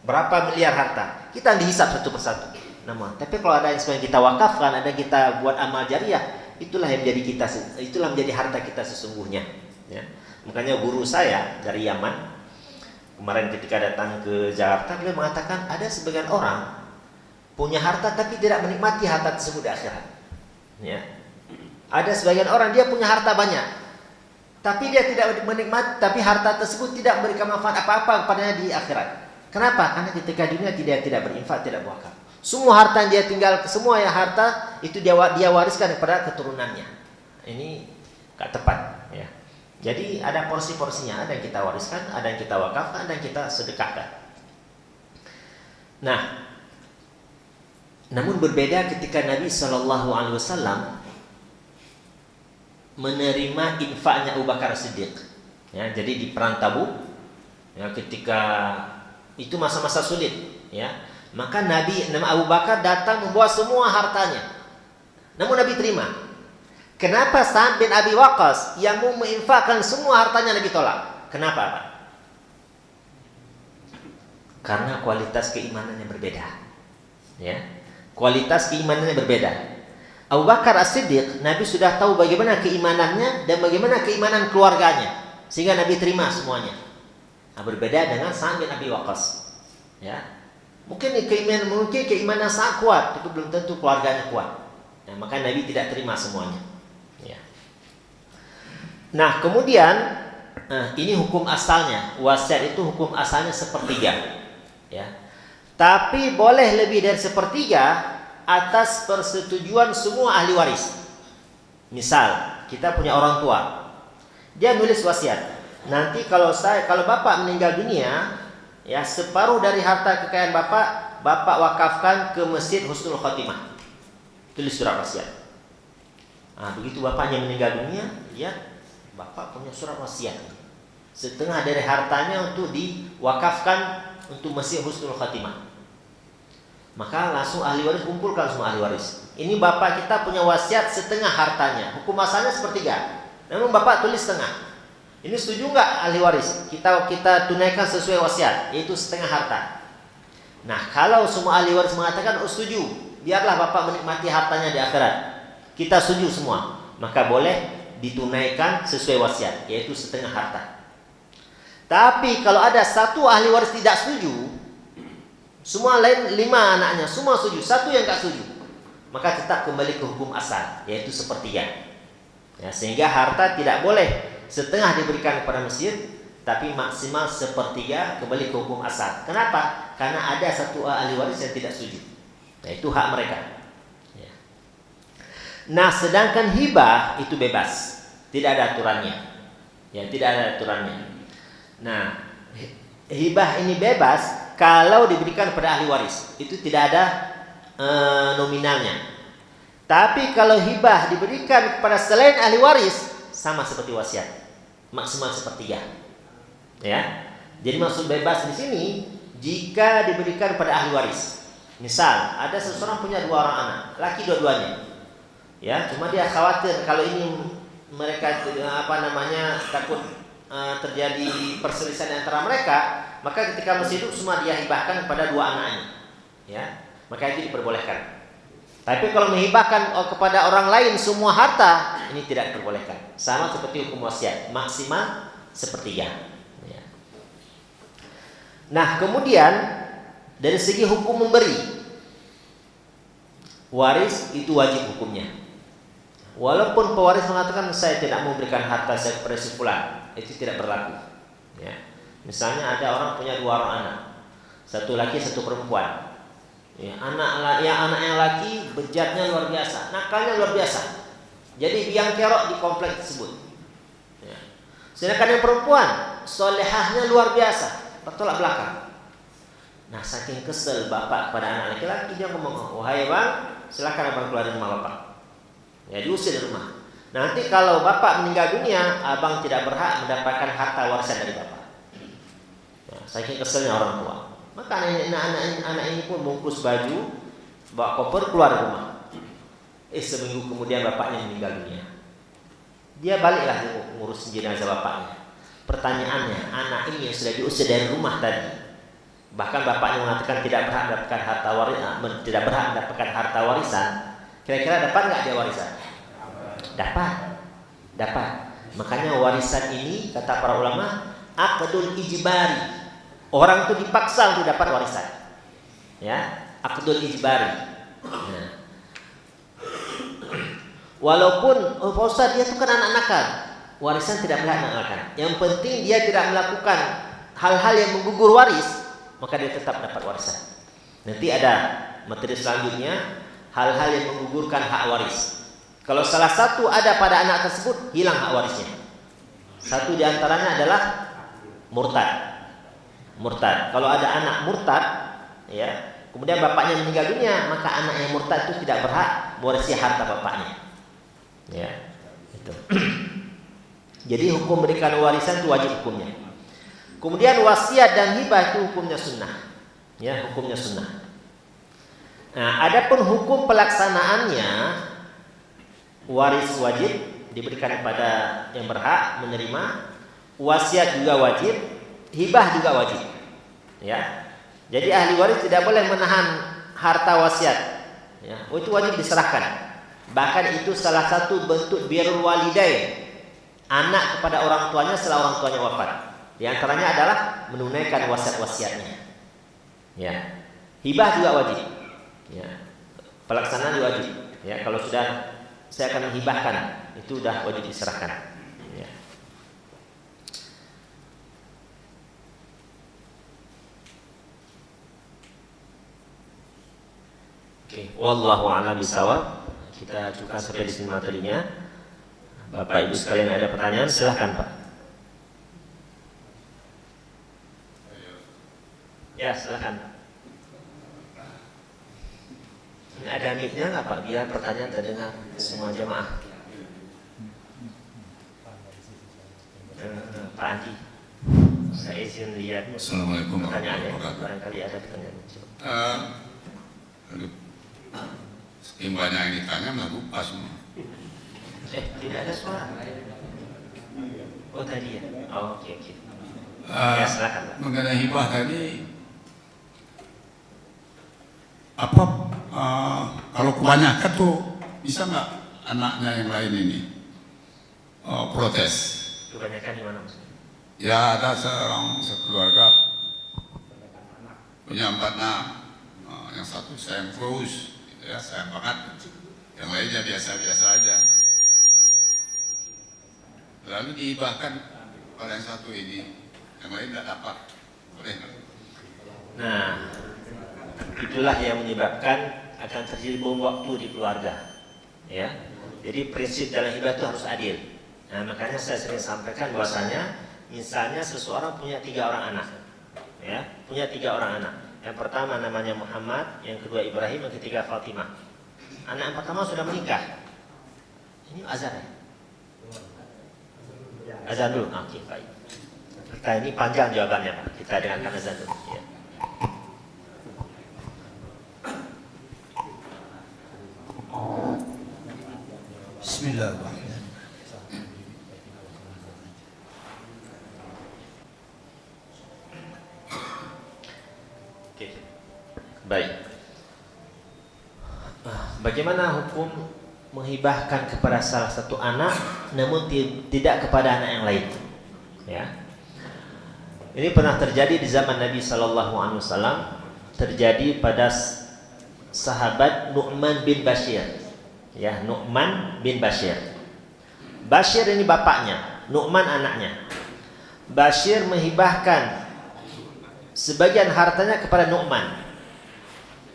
Berapa miliar harta, kita yang dihisab satu persatu. Tapi kalau ada yang sebenarnya kita wakafkan, ada yang kita buat amal jariah, itulah yang menjadi kita, itulah menjadi harta kita sesungguhnya. Ya. Makanya guru saya dari Yaman kemarin ketika datang ke Jakarta, beliau mengatakan ada sebagian orang punya harta tapi tidak menikmati harta tersebut di akhirat. Ya. Ada sebagian orang dia punya harta banyak, tapi dia tidak menikmati, tapi harta tersebut tidak memberikan manfaat apa-apa kepadanya di akhirat. Kenapa? Karena ketika dunia tidak berinfak, tidak berwakaf. Semua harta yang dia tinggal, semua yang harta itu dia wariskan kepada keturunannya. Ini gak tepat. Ya. Jadi ada porsi-porsinya, ada yang kita wariskan, ada yang kita wakafkan, ada yang kita sedekahkan. Nah, namun berbeda ketika Nabi SAW menerima infaknya Abu Bakar Siddiq. Ya, jadi di perang Tabuk, ya, ketika itu masa-masa sulit, ya, maka Abu Bakar datang membawa semua hartanya. Namun Nabi terima. Kenapa Sa'ad bin Abi Waqqas yang mau menginfakkan semua hartanya Nabi tolak? Kenapa, Pak? Karena kualitas keimanannya berbeda. Ya. Kualitas keimanannya berbeda. Abu Bakar As-Siddiq, Nabi sudah tahu bagaimana keimanannya dan bagaimana keimanan keluarganya, sehingga Nabi terima semuanya. Nah, berbeda dengan Sa'ad bin Abi Waqqas. Ya. Mungkin keimanan Sa'ad kuat, tapi belum tentu keluarganya kuat. Nah, maka Nabi tidak terima semuanya. Ya. Nah, kemudian ini hukum asalnya. Wasiat itu hukum asalnya sepertiga. Ya. Tapi boleh lebih dari sepertiga atas persetujuan semua ahli waris. Misal, kita punya orang tua. Dia nulis wasiat. Nanti kalau bapak meninggal dunia, ya, separuh dari harta kekayaan bapak wakafkan ke Masjid Husnul Khotimah. Tulis surat wasiat. Nah, begitu bapaknya meninggal dunia, ya, bapak punya surat wasiat. Setengah dari hartanya untuk diwakafkan untuk Masjid Husnul Khotimah. Maka langsung ahli waris kumpulkan semua ahli waris. Ini bapak kita punya wasiat setengah hartanya. Hukum asalnya sepertiga. Namun bapak tulis setengah. Ini setuju nggak ahli waris? Kita tunaikan sesuai wasiat, yaitu setengah harta. Nah, kalau semua ahli waris mengatakan setuju, biarlah bapak menikmati hartanya di akhirat, kita setuju semua, maka boleh ditunaikan sesuai wasiat, yaitu setengah harta. Tapi kalau ada satu ahli waris tidak setuju, semua lain 5 anaknya semua setuju, satu yang tak setuju, maka tetap kembali ke hukum asal, yaitu sepertiga. Ya, sehingga harta tidak boleh setengah diberikan kepada masjid, tapi maksimal sepertiga kembali ke hukum asal. Kenapa? Karena ada satu ahli waris yang tidak setuju. Nah, itu hak mereka. Ya. Nah, sedangkan hibah itu bebas, tidak ada aturannya. Ya, tidak ada aturannya. Nah, hibah ini bebas kalau diberikan kepada ahli waris, itu tidak ada nominalnya. Tapi kalau hibah diberikan kepada selain ahli waris, sama seperti wasiat, maksimal sepertiga. Ya, jadi maksud bebas di sini jika diberikan kepada ahli waris. Misal ada seseorang punya 2 orang anak, laki dua-duanya. Ya, cuma dia khawatir kalau ini mereka takut terjadi perselisihan antara mereka, maka ketika masih hidup semua dia hibahkan kepada 2 anaknya. Ya, maka itu diperbolehkan. Tapi kalau menghibahkan kepada orang lain semua harta, ini tidak diperbolehkan. Sama seperti hukum wasiat, maksimal sepertiga. Ya. Nah, kemudian dari segi hukum memberi, waris itu wajib hukumnya. Walaupun pewaris mengatakan saya tidak mau berikan harta saya kepada si fulan, itu tidak berlaku. Ya. Misalnya ada orang punya 2 orang anak, satu laki satu perempuan. Ya, anak yang laki bejatnya luar biasa, nakalnya luar biasa. Jadi biang kerok di komplek tersebut. Ya. Sedangkan yang perempuan, solehahnya luar biasa, bertolak belakang. Nah, saking kesel bapak kepada anak laki-laki, dia ngomong, wahai bang, silakan abang keluar dari rumah bapak. Ya, diusir dari rumah. Nanti kalau bapak meninggal dunia, abang tidak berhak mendapatkan harta warisan dari bapak. Ya, saking keselnya orang tua. Maka anak ini pun bungkus baju, bawa koper keluar dari rumah. Seminggu kemudian bapaknya meninggal dunia. Dia baliklah ngurus jenazah bapaknya. Pertanyaannya, anak ini yang sudah diusir dari rumah tadi, bahkan bapaknya mengatakan tidak berhak mendapatkan harta warisan. Kira-kira dapat nggak dia warisan? Dapat. Makanya warisan ini kata para ulama aqdul ijbari. Orang itu dipaksa untuk dapat warisan. Ya, aqdul ijbari. Nah. Walaupun Pak Ustaz dia itu kan anak nakal, warisan tidak berhak mengakalkan. Yang penting dia tidak melakukan hal-hal yang menggugur waris, maka dia tetap dapat warisan. Nanti ada materi selanjutnya, hal-hal yang menggugurkan hak waris. Kalau salah satu ada pada anak tersebut, hilang hak warisnya. Satu di antaranya adalah murtad. Kalau ada anak murtad, ya, kemudian bapaknya meninggal dunia, maka anak yang murtad itu tidak berhak mewarisi harta bapaknya. Ya, itu. Jadi hukum berikan warisan itu wajib hukumnya. Kemudian wasiat dan hibah itu hukumnya sunnah. Ya, hukumnya sunnah. Nah, adapun hukum pelaksanaannya, waris wajib diberikan kepada yang berhak menerima, wasiat juga wajib, hibah juga wajib. Ya. Jadi ahli waris tidak boleh menahan harta wasiat. Ya, itu wajib diserahkan. Bahkan itu salah satu bentuk birrul walidain, anak kepada orang tuanya setelah orang tuanya wafat. Di antaranya adalah menunaikan wasiat-wasiatnya. Ya. Hibah juga wajib. Ya. Pelaksanaan juga wajib. Ya, kalau sudah saya akan menghibahkan, itu sudah wajib diserahkan. Ya. Oke, wallahu a'lam bishawab. Kita cukupkan sampai di sini materinya. Bapak Ibu sekalian ada pertanyaan, silahkan Pak. Ya, silahkan. Ini ada mic-nya nggak Pak? Biar pertanyaan terdengar semua jamaah. Pak Andi, saya izin lihat. Assalamualaikum pertanyaannya. Barangkali ada pertanyaan. Saking banyak yang ditanya malah lupa semua. Tidak ada suara. Oh tadi ya. Oh, oke. Ya, silakan Pak. Mengenai hibah tadi, kalau kebanyakan tuh bisa nggak anaknya yang lain ini protes? Kebanyakan di mana maksudnya? Ya ada sekeluarga punya 4 anak, yang satu sayang terus, gitu ya, sayang banget, yang lainnya biasa-biasa aja. Lalu dihibahkan pada yang satu ini, yang lain tidak dapat, boleh nggak? Nah, itulah yang menyebabkan akan terjadi bom waktu di keluarga. Ya, jadi prinsip dalam hibah itu harus adil. Nah, makanya saya sering sampaikan bahwasanya, misalnya seseorang punya 3 orang anak, ya, punya 3 orang anak. Yang pertama namanya Muhammad, yang kedua Ibrahim, yang ketiga Fatimah. Anak yang pertama sudah menikah. Ini azan ya? Azan dulu. Oke, baik. Kita ini panjang jawabannya Pak. Kita dengarkan azan dulu. Ya. Bismillahirrahmanirrahim. Oke. Baik. Bagaimana hukum menghibahkan kepada salah satu anak namun tidak kepada anak yang lain? Ya. Ini pernah terjadi di zaman Nabi Shallallahu Alaihi Wasallam, terjadi pada sahabat Nu'man bin Bashir. Ya, Nu'man bin Bashir. Bashir ini bapaknya, Nu'man anaknya. Bashir menghibahkan sebagian hartanya kepada Nu'man.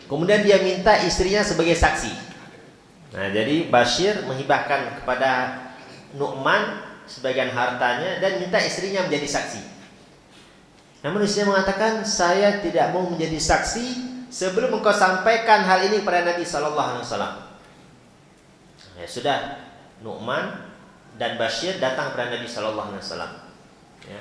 Kemudian dia minta istrinya sebagai saksi. Nah, jadi Bashir menghibahkan kepada Nu'man sebagian hartanya dan minta istrinya menjadi saksi. Namun istrinya mengatakan, saya tidak mau menjadi saksi sebelum engkau sampaikan hal ini kepada Nabi Sallallahu Alaihi Wasallam. Ya sudah, Nu'man dan Bashir datang kepada Nabi Sallallahu Alaihi Wasallam. Ya.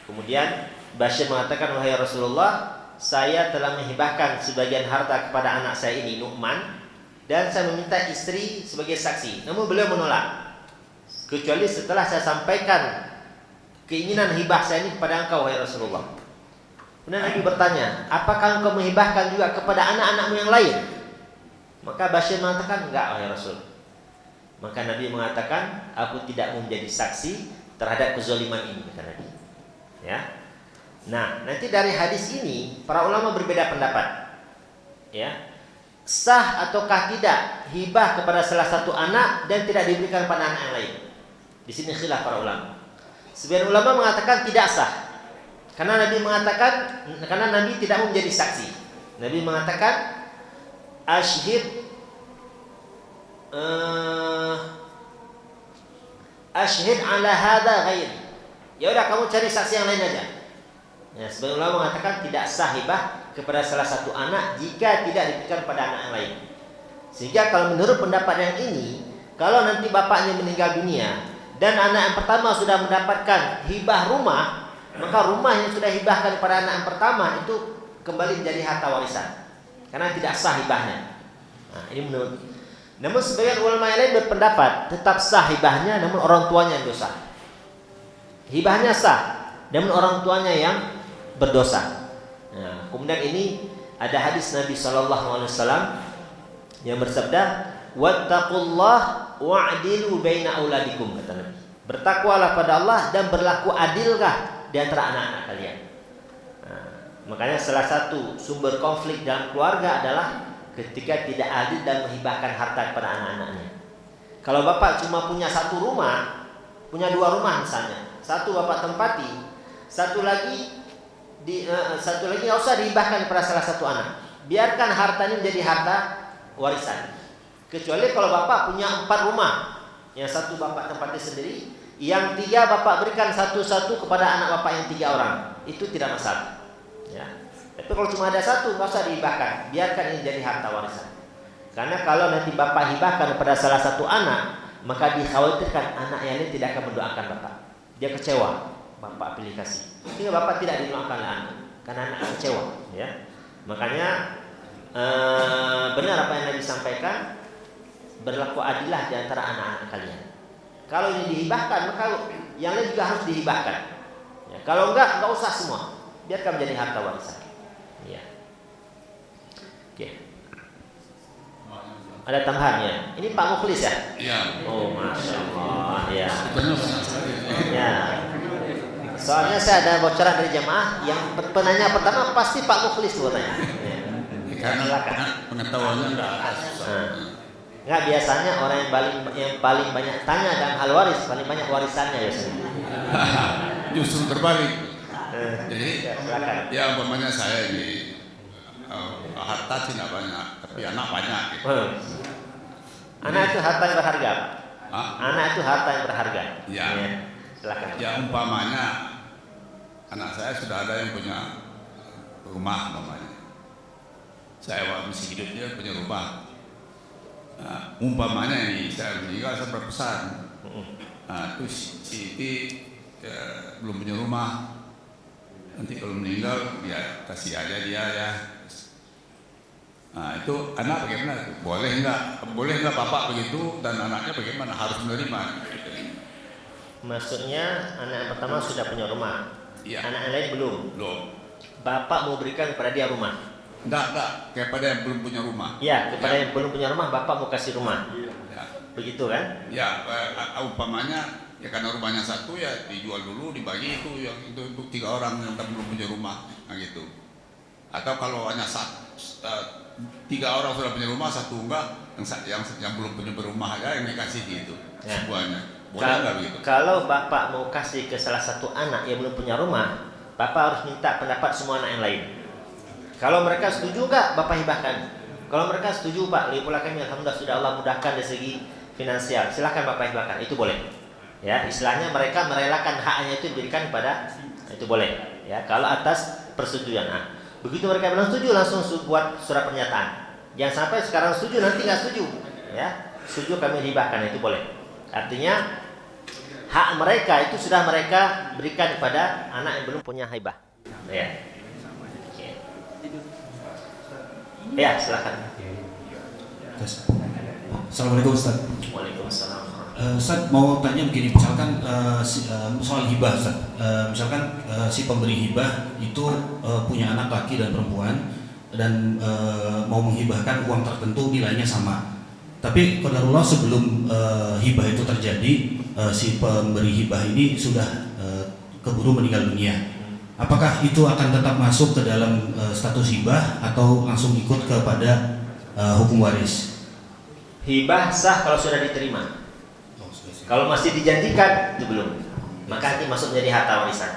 Kemudian Bashir mengatakan, wahai Rasulullah, saya telah menghibahkan sebagian harta kepada anak saya ini, Nu'man, dan saya meminta istri sebagai saksi. Namun beliau menolak, kecuali setelah saya sampaikan keinginan hibah saya ini kepada engkau, wahai Rasulullah. Kemudian Nabi bertanya, apakah engkau menghibahkan juga kepada anak-anakmu yang lain? Maka Bashir mengatakan, enggak, wahai Rasul. Maka Nabi mengatakan, aku tidak mau menjadi saksi terhadap kezaliman ini, kata Nabi. Ya. Nah, nanti dari hadis ini para ulama berbeda pendapat. Ya. Sah ataukah tidak hibah kepada salah satu anak dan tidak diberikan pada anak yang lain? Di sini khilaf para ulama. Sebagian ulama mengatakan tidak sah. Karena Nabi mengatakan, karena Nabi tidak mau menjadi saksi. Nabi mengatakan, ashhid ala hadza ghairi. Ya udah, kamu cari saksi yang lain aja. Ya, sebagian ulama mengatakan tidak sah hibah kepada salah satu anak jika tidak diberikan pada anak yang lain. Sehingga kalau menurut pendapat yang ini, kalau nanti bapaknya meninggal dunia dan anak yang pertama sudah mendapatkan hibah rumah, maka rumah yang sudah hibahkan kepada anak yang pertama itu kembali menjadi harta warisan, karena tidak sah hibahnya. Nah, ini menurut. Namun sebagian ulama yang lain berpendapat tetap sah hibahnya, namun orang tuanya yang dosa. Hibahnya sah, namun orang tuanya yang berdosa. Nah, kemudian ini ada hadis Nabi Sallallahu Alaihi Wasallam yang bersabda, wattaqullah wa'dilu baina auladikum, kata Nabi. Bertakwalah pada Allah dan berlaku adilkah di antara anak-anak kalian. Nah, makanya salah satu sumber konflik dalam keluarga adalah ketika tidak adil dan menghibahkan harta kepada anak-anaknya. Kalau bapak cuma punya satu rumah, punya dua rumah misalnya, satu bapak tempati, satu lagi nggak usah dihibahkan kepada salah satu anak. Biarkan harta ini menjadi harta warisan. Kecuali kalau bapak punya 4 rumah, yang satu bapak tempati sendiri, yang 3 bapak berikan satu-satu kepada anak bapak yang 3 orang, itu tidak masalah. Ya. Tapi kalau cuma ada satu, nggak usah dihibahkan. Biarkan ini jadi harta warisan. Karena kalau nanti bapak hibahkan kepada salah satu anak, maka dikhawatirkan anak yang lain tidak akan mendoakan bapak. Dia kecewa, bapak pilih kasih. Sehingga bapak tidak didoakan oleh anak, karena anak kecewa. Ya. Makanya benar apa yang Nabi sampaikan, berlaku adilah di antara anak-anak kalian. Kalau ini dihibahkan, maka yang lain juga harus dihibahkan. Ya. Kalau enggak usah semua. Biarkan menjadi harta warisan. Ya. Oke. Ada tambahannya. Ini Pak Mukhlis ya? Iya. Oh, masya Allah. Ya. Benar banyak sekali. Ya. Soalnya saya ada bocoran dari jemaah yang penanya pertama pasti Pak Mukhlis katanya. Ya. Karena pengetahuannya enggak ada. Enggak, biasanya orang yang paling banyak tanya dalam hal waris, paling banyak warisannya biasanya. Justru terbalik. Jadi ya, umpamanya saya ini harta tidak banyak, tapi anak banyak. Gitu. Anak itu harta yang berharga. Anak itu harta yang berharga. Ya. Silakan. Ya, umpamanya anak saya sudah ada yang punya rumah, umpamanya. Saya masih hidup, dia punya rumah. Nah, umpamanya ini saya meninggal, saya berpesan. Nah, terus si itu belum punya rumah. Nanti kalau meninggal, ya kasih aja dia ya. Nah, itu anak bagaimana? Boleh enggak bapak begitu, dan anaknya bagaimana? Harus menerima. Maksudnya anak yang pertama sudah punya rumah, ya. Anak yang lain belum. Bapak mau berikan kepada dia rumah? Enggak, kepada yang belum punya rumah. Ya, kepada yang belum punya rumah, bapak mau kasih rumah. Ya. Begitu kan? Ya, umpamanya ya karena rumahnya satu ya dijual dulu, dibagi itu yang itu untuk 3 orang yang belum punya rumah, nah gitu. Atau kalau hanya 3 orang sudah punya rumah, satu enggak, yang belum punya rumah aja yang dikasih gitu. Ya. Semuanya. Boleh enggak begitu? Kalau bapak mau kasih ke salah satu anak yang belum punya rumah, bapak harus minta pendapat semua anak yang lain. Kalau mereka setuju enggak, bapak hibahkan. Kalau mereka setuju, Pak, lagi pula kami alhamdulillah sudah Allah mudahkan dari segi finansial, silahkan Bapak hibahkan, itu boleh. Ya, istilahnya mereka merelakan haknya itu diberikan kepada, itu boleh. Ya, kalau atas persetujuan. Nah, begitu mereka bilang setuju, langsung buat surat pernyataan. Jangan sampai sekarang setuju nanti nggak setuju. Ya, setuju kami hibahkan, itu boleh. Artinya hak mereka itu sudah mereka berikan kepada anak yang belum punya hibah. Ya. Oke. Ya, silakan. Assalamualaikum Ustaz. Waalaikumsalam. Ustaz mau tanya begini, misalkan soal hibah Ustaz. Misalkan si pemberi hibah itu punya anak laki dan perempuan dan mau menghibahkan uang tertentu nilainya sama. Tapi qadarullah sebelum hibah itu terjadi, si pemberi hibah ini sudah keburu meninggal dunia. Apakah itu akan tetap masuk ke dalam status hibah atau langsung ikut kepada hukum waris? Hibah sah kalau sudah diterima. Kalau masih dijanjikan itu belum. Maka nanti masuk menjadi harta warisan.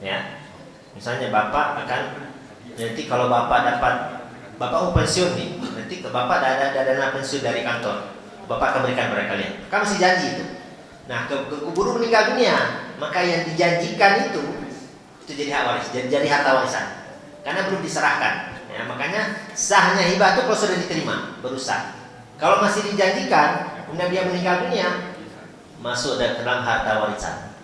Ya. Misalnya bapak akan nanti kalau bapak mau pensiun nih, nanti ke bapak ada dana pensiun dari kantor. Bapak akan berikan kepada kalian. Kamu masih janji itu. Nah, keburu meninggal dunia, maka yang dijanjikan itu jadi hak waris, jadi harta warisan. Karena belum diserahkan. Ya, makanya sahnya hibah itu kalau sudah diterima, baru sah. Kalau masih dijanjikan, kemudian dia meninggal dunia, masuk dalam harta warisan.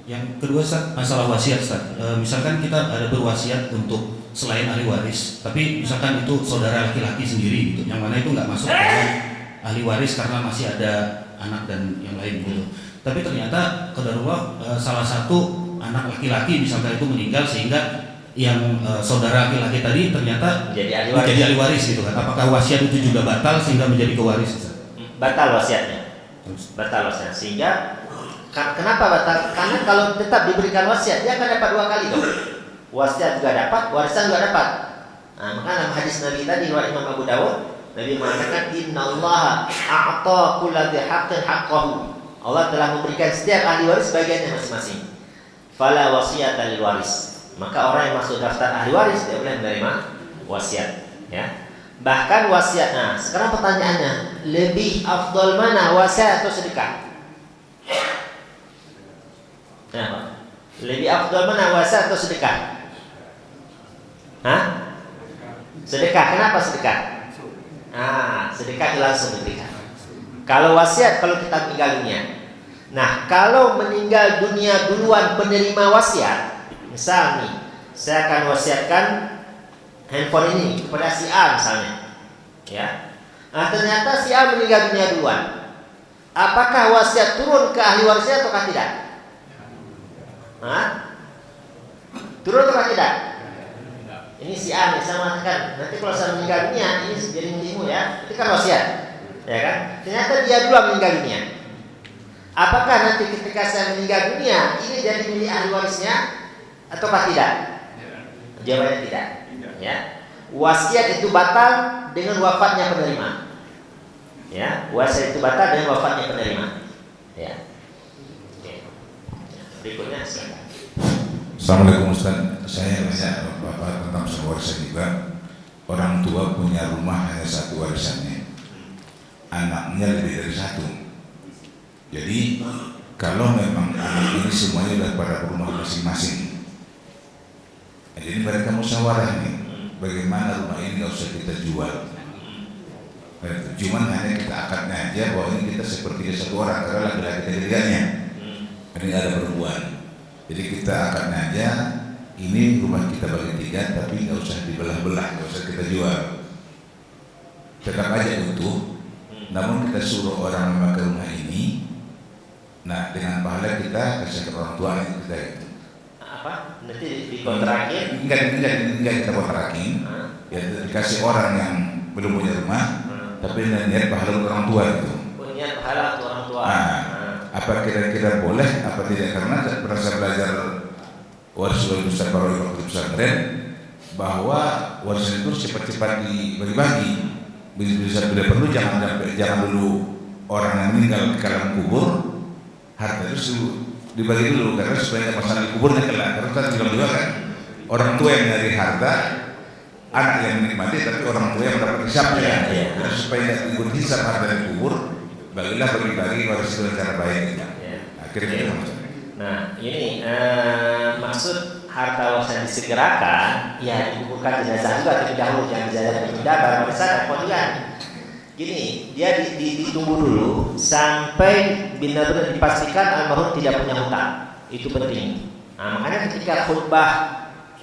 Yang kedua Ustaz, masalah wasiat Ustaz. Misalkan kita ada berwasiat untuk selain ahli waris, tapi misalkan itu saudara laki-laki sendiri gitu, yang mana itu nggak masuk dalam ahli waris karena masih ada anak dan yang lain gitu. Tapi ternyata qadarullah salah satu anak laki-laki misalkan itu meninggal sehingga yang saudara laki-laki tadi ternyata menjadi ahli waris gitu kan. Apakah wasiat itu juga batal sehingga menjadi kewaris Ustaz? Batal wasiatnya. Batal wasiat. Sehingga kenapa batal? Karena kalau tetap diberikan wasiat, dia akan dapat dua kali dong. Wasiat juga dapat, warisan juga dapat. Nah, maka dalam hadis Nabi tadi riwayat Imam Abu Dawud, Nabi mengatakan innallaha a'ta kulli dzi haqqin haqqahu. Allah telah memberikan setiap ahli waris bagiannya masing-masing. Fala wasiyata lil waris. Maka orang yang masuk daftar ahli waris dia boleh menerima wasiat, ya. Bahkan wasiat. Nah, sekarang pertanyaannya, lebih afdal mana, wasiat atau sedekah? Nah, Pak. Lebih afdal mana, wasiat atau sedekah? Hah? Sedekah. Kenapa sedekah? Sedekah langsung sedekah. Kalau wasiat, kalau kita meninggal dunia. Nah, kalau meninggal dunia duluan penerima wasiat, misal nih, saya akan wasiatkan handphone ini kepada si A misalnya, ya. Nah, ternyata si A meninggal dunia duluan. Apakah wasiat turun ke ahli warisnya ataukah tidak? Turun atau tidak? Ini si A nih, saya mengatakan nanti kalau saya meninggal dunia ini jadi milikmu ya. Itu kan wasiat, ya kan? Ternyata dia duluan meninggal dunia. Apakah nanti ketika saya meninggal dunia ini jadi milik ahli warisnya ataukah tidak? Jawabannya tidak. Ya. Wasiat itu batal dengan wafatnya penerima. Ya, wasiat itu batal dengan wafatnya penerima. Ya. Oke. Berikutnya silakan. Assalamualaikum Ustaz. Saya nanya Bapak tentang soal warisan juga. Orang tua punya rumah hanya satu warisannya, anaknya lebih dari satu. Jadi kalau memang anak ini semuanya sudah pada rumah masing-masing, jadi mereka musyawarah nih, bagaimana rumah ini nggak usah kita jual. Cuman hanya kita akadnya aja bahwa ini kita seperti satu orang karena laki-laki tiga-tiganya. Ini ada perempuan. Jadi kita akadnya aja, ini rumah kita bagi tiga, tapi nggak usah dibelah-belah, nggak usah kita jual. Tetap aja utuh. Namun kita suruh orang memakai rumah ini. Nah, dengan pahala kita kasih ke orang tua kita itu. Apa? Nanti dikontrakin? Enggak kita kontrakin. Ya dikasih orang yang belum punya rumah, tapi niat pahala untuk orang tua itu. Punya pahala untuk orang tua. Apa kira-kira boleh? Apa tidak? Karena saya pernah belajar warisan besar baru waktu pesantren bahwa warisan itu cepat-cepat dibagi-bagi. Bila perlu jangan dulu orang yang meninggal di kalangan kubur. Harta itu dibagi dulu karena supaya masalah kuburnya kelak. Karena kita bilang juga kan orang tua yang dari harta anak yang menikmati, tapi orang tua yang mendapat hisabnya. Iya. Jadi supaya tidak ikut hisab harta yang kubur, bagilah bagi-bagi waris dengan cara baik. Iya. Akhirnya kita masuk. Nah, ini maksud harta warisan disegerakan, ya dikuburkan jenazah juga terlebih dahulu, jangan jenazah ditunda baru warisan kemudian. Gini, dia ditunggu dulu sampai benar-benar dipastikan almarhum tidak punya hutang. Itu penting. Nah, makanya ketika khutbah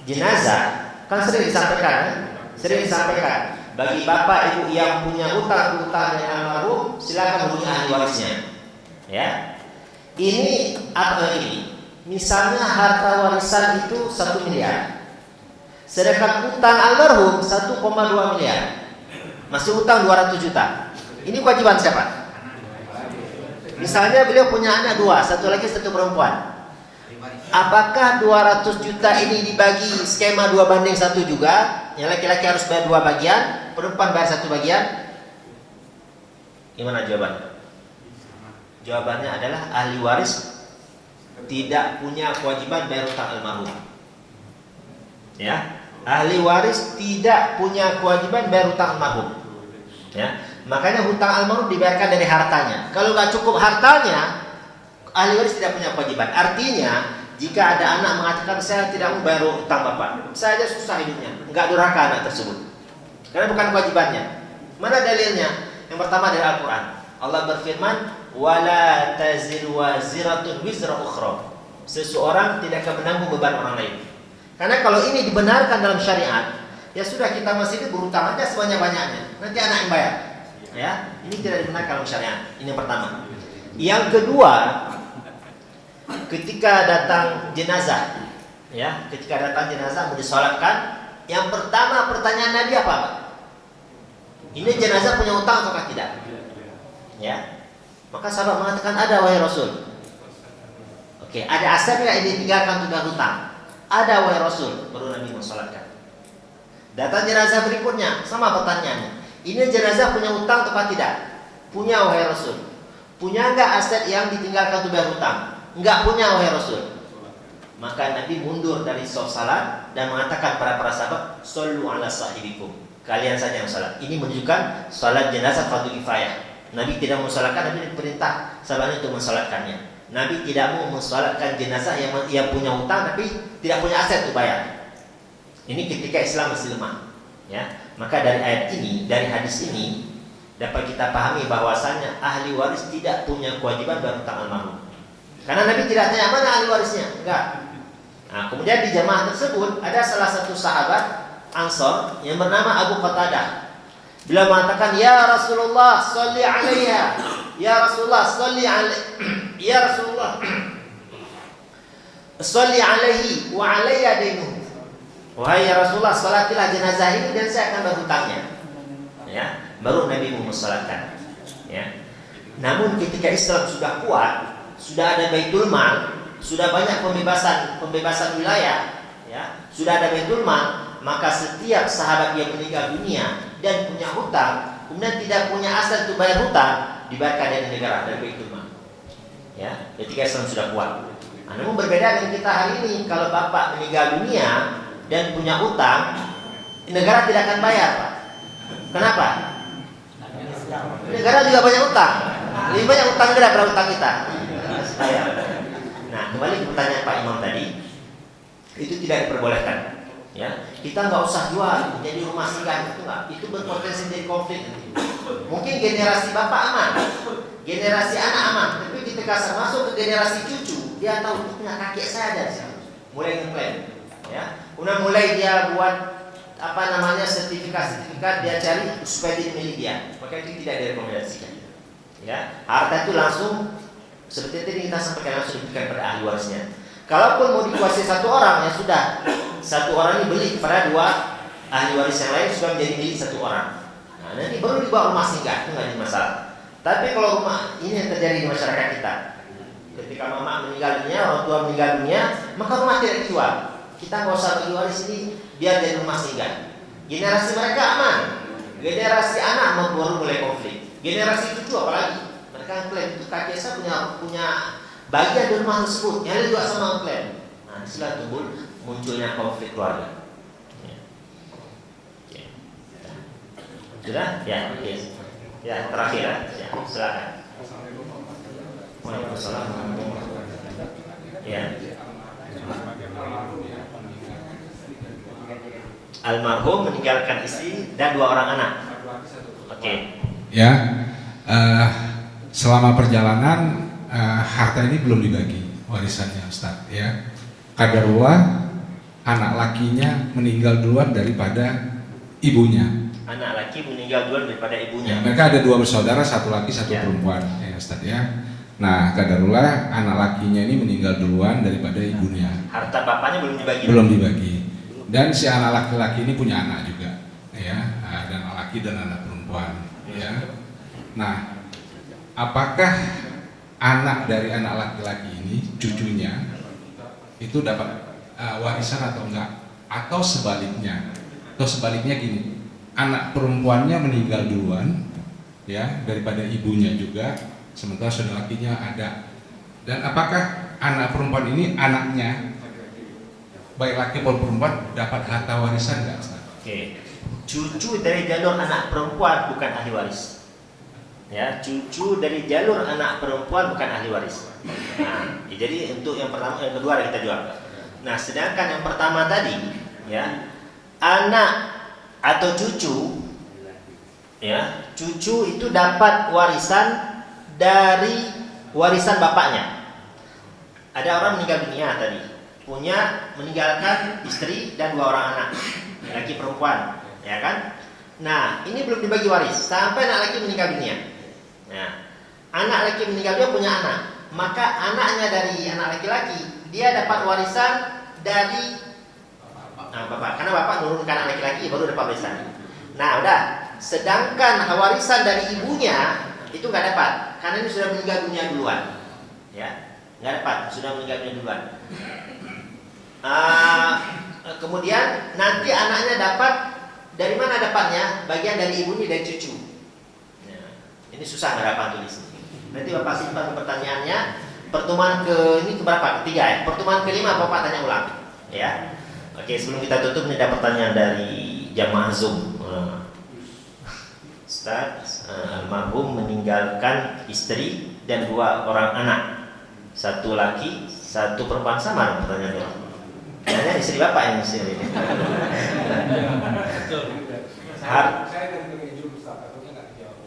jenazah kan sering disampaikan, bagi bapak ibu yang punya hutang dengan almarhum, silakan hubungi ahli warisnya. Ya. Ini apa ini? Misalnya harta warisan itu 1 miliar. Sedangkan utang almarhum 1,2 miliar. Masih utang 200 juta. Ini kewajiban siapa? Misalnya beliau punya anak 2, satu lagi satu perempuan. Apakah 200 juta ini dibagi skema 2:1 juga? Yang laki-laki harus bayar 2 bagian, perempuan bayar 1 bagian? Gimana jawabannya? Jawabannya adalah ahli waris tidak punya kewajiban bayar hutang almarhum. Ya, ahli waris tidak punya kewajiban bayar hutang almarhum. Ya, makanya hutang almarhum dibayarkan dari hartanya. Kalau nggak cukup hartanya, ahli waris tidak punya kewajiban. Artinya, jika ada anak mengatakan saya tidak mau bayar hutang bapak, saya aja susah hidupnya, nggak durhaka anak tersebut, karena bukan kewajibannya. Mana dalilnya? Yang pertama dari Al-Quran. Allah berfirman, wala taziru waziratun wizra ukhra. Seseorang tidak akan menanggung beban orang lain. Karena kalau ini dibenarkan dalam syariat, ya sudah kita masih berutang aja sebanyak-banyaknya. Nanti anak yang bayar. Ya, ini tidak dibenarkan dalam syariat. Ini yang pertama. Yang kedua, ketika datang jenazah, ya, ketika datang jenazah mau disolatkan, yang pertama pertanyaan Nabi apa? Ini jenazah punya utang atau tidak? Ya. Maka sahabat mengatakan ada wahai Rasul. Oke, ada aset nggak yang ditinggalkan untuk hutang? Ada wahai Rasul. Baru Nabi mensolatkan. Datang jenazah berikutnya, sama pertanyaannya. Ini jenazah punya hutang atau tidak? Punya wahai Rasul. Punya nggak aset yang ditinggalkan untuk bayar hutang? Nggak punya wahai Rasul. Maka Nabi mundur dari salat dan mengatakan para sahabat, "Shollu ala sahibikum." Kalian saja yang salat. Ini menunjukkan salat jenazah fardu kifayah. Nabi tidak mensolatkan, Nabi diperintah sahabatnya untuk mensolatkannya. Nabi tidak mau mensolatkan jenazah yang punya hutang tapi tidak punya aset untuk bayar. Ini ketika Islam masih lemah. Ya, maka dari ayat ini, dari hadis ini dapat kita pahami bahwasannya ahli waris tidak punya kewajiban bayar hutang almarhum. Karena Nabi tidak tanya mana ahli warisnya, enggak. Nah, kemudian di jamaah tersebut ada salah satu sahabat Ansor yang bernama Abu Qatadah. Beliau mengatakan, ya Rasulullah, sholli alaiha. Ya Rasulullah, sholli alaihi. Ya Rasulullah, sholli alaihi wa alayya dainuhu. Wahai ya Rasulullah, salatilah jenazah ini dan saya akan berhutangnya. Ya, baru Nabi mensolatkan. Ya. Namun ketika Islam sudah kuat, sudah ada Baitul Mal, sudah banyak pembebasan wilayah, ya, sudah ada Baitul Mal, maka setiap sahabat yang meninggal dunia dan punya hutang, kemudian tidak punya aset untuk bayar hutang, dibayarkan dari negara, dari Baitul Mal. Ya, ketika Islam sudah kuat. Nah, namun berbeda dengan kita hari ini, kalau bapak meninggal dunia dan punya hutang, negara tidak akan bayar, Pak. Kenapa? Negara juga banyak hutang. Lebih banyak hutang negara daripada hutang kita. Nah, kembali ke pertanyaan Pak Imam tadi, itu tidak diperbolehkan. Ya, kita nggak usah jual jadi rumah singgah, itu nggak, itu berpotensi dari konflik. Mungkin generasi bapak aman, generasi anak aman, tapi ketika masuk ke generasi cucu, dia tahu itu punya kakek saya ada di situ, mulai ngeklaim, ya, kemudian mulai dia buat sertifikat dia cari supaya jadi milik dia, maka itu tidak direkomendasikan. Ya, harta itu langsung seperti tadi kita sampaikan langsung diberikan pada ahli warisnya. Kalaupun mau dikuasai satu orang, ya sudah, satu orang ini beli kepada 2 ahli waris yang lain sudah menjadi milik 1 orang. Nah, nanti baru dibawa rumah singgah, itu nggak jadi masalah. Tapi kalau rumah ini yang terjadi di masyarakat kita, ketika mama meninggal dunia, orang tua meninggal dunia, maka rumah tidak dijual. Kita nggak usah bagi waris ini, biar jadi rumah singgah. Generasi mereka aman, generasi anak baru mulai konflik. Generasi cucu apalagi, mereka klaim itu kakek saya punya bagian dari rumah tersebut, yang lain juga sama klaim. Nah, disitulah munculnya konflik keluarga. Ya. Sudah? Ya, oke. Ya, terakhir ya. Ya, silakan. Waalaikumsalam. Ya. Almarhum meninggalkan istri dan 2 orang anak. Oke. Ya, selama perjalanan harta ini belum dibagi warisannya, Ustaz. Ya, qadarullah anak lakinya meninggal duluan daripada ibunya. Anak laki meninggal duluan daripada ibunya. Ya, mereka ada 2 bersaudara, 1 laki 1 Ya. perempuan, ya Ustaz ya. Nah, qadarullah anak lakinya ini meninggal duluan daripada ibunya. Harta bapaknya belum dibagi. Belum dibagi. Dan si anak laki-laki ini punya anak juga, ya, dan anak laki dan anak perempuan, ya. Nah, apakah anak dari anak laki-laki ini, cucunya, itu dapat warisan atau enggak? Atau sebaliknya? Atau sebaliknya gini, anak perempuannya meninggal duluan, ya, daripada ibunya juga, sementara saudara lakinya ada. Dan apakah anak perempuan ini anaknya, baik laki maupun perempuan, dapat harta warisan enggak? Oke. Cucu dari jalur anak perempuan bukan ahli waris. Ya, cucu dari jalur anak perempuan bukan ahli waris. Nah, jadi untuk yang pertama, yang kedua kita jawab. Nah, sedangkan yang pertama tadi, ya, anak atau cucu, ya, cucu itu dapat warisan dari warisan bapaknya. Ada orang meninggal dunia tadi, meninggalkan istri dan 2 orang anak, laki perempuan, ya kan? Nah, ini belum dibagi waris sampai anak laki meninggal dunia. Nah, anak laki meninggal dunia punya anak, maka anaknya dari anak laki-laki dia dapat warisan dari bapak, karena bapak nurunkan anak laki-laki baru dapat warisan. Nah, udah. Sedangkan warisan dari ibunya itu nggak dapat, karena ini sudah meninggal dunia duluan, ya, nggak dapat, sudah meninggal dunia duluan. Kemudian nanti anaknya dapat, dari mana dapatnya? Bagian dari ibunya, dari cucu. Ya, ini susah harapan tulis. Nanti bapak simpan pertanyaannya. Pertemuan ini keberapa? Ketiga ya. Pertemuan kelima bapak tanya ulang. Ya. Oke, sebelum kita tutup ini ada pertanyaan dari jamaah Zoom. Ustaz, almarhum meninggalkan istri dan 2 orang anak, 1 laki, 1 perempuan, sama pertanyaannya. Kayaknya istri bapak yang istri ini.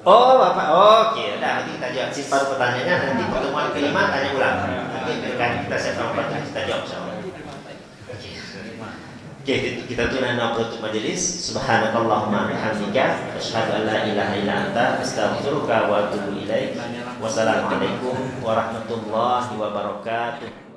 Oh bapak, oke, udah nanti kita jawab simpan pertanyaannya, nanti pertemuan kelima tanya ulang. Nanti kita set nomor kita jawab sama. Oke, kita tunan penutup majelis. Subhanakallahumma bihamdika asyhadu an la ilaha illa anta astaghfiruka wa atubu ilaik. Wassalamualaikum warahmatullahi wabarakatuh.